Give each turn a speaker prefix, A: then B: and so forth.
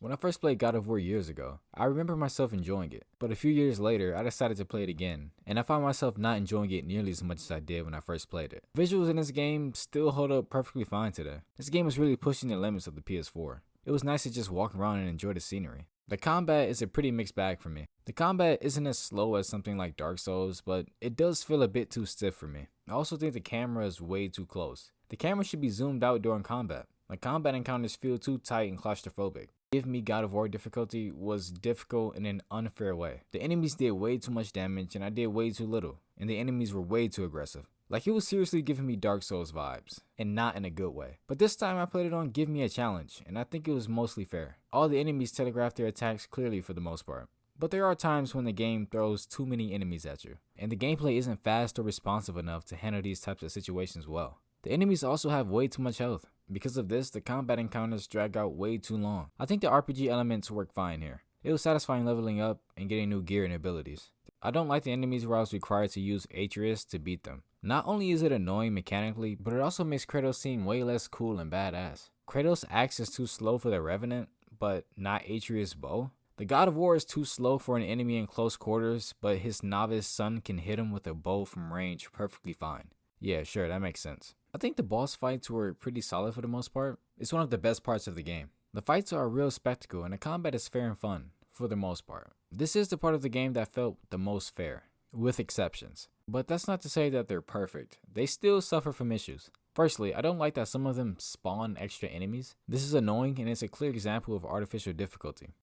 A: When I first played God of War years ago, I remember myself enjoying it, but a few years later, I decided to play it again, and I found myself not enjoying it nearly as much as I did when I first played it. Visuals in this game still hold up perfectly fine today. This game is really pushing the limits of the PS4. It was nice to just walk around and enjoy the scenery. The combat is a pretty mixed bag for me. The combat isn't as slow as something like Dark Souls, but it does feel a bit too stiff for me. I also think the camera is way too close. The camera should be zoomed out during combat. My combat encounters feel too tight and claustrophobic. Give me God of War difficulty was difficult in an unfair way. The enemies did way too much damage and I did way too little, and the enemies were way too aggressive. Like it was seriously giving me Dark Souls vibes, and not in a good way. But this time I played it on Give Me a Challenge, and I think it was mostly fair. All the enemies telegraph their attacks clearly for the most part. But there are times when the game throws too many enemies at you, and the gameplay isn't fast or responsive enough to handle these types of situations well. The enemies also have way too much health. Because of this, the combat encounters drag out way too long. I think the RPG elements work fine here. It was satisfying leveling up and getting new gear and abilities. I don't like the enemies where I was required to use Atreus to beat them. Not only is it annoying mechanically, but it also makes Kratos seem way less cool and badass. Kratos' axe is too slow for the Revenant, but not Atreus' bow. The God of War is too slow for an enemy in close quarters, but his novice son can hit him with a bow from range perfectly fine. Yeah, sure, that makes sense. I think the boss fights were pretty solid for the most part. It's one of the best parts of the game. The fights are a real spectacle and the combat is fair and fun, for the most part. This is the part of the game that felt the most fair, with exceptions. But that's not to say that they're perfect. They still suffer from issues. Firstly, I don't like that some of them spawn extra enemies. This is annoying and it's a clear example of artificial difficulty.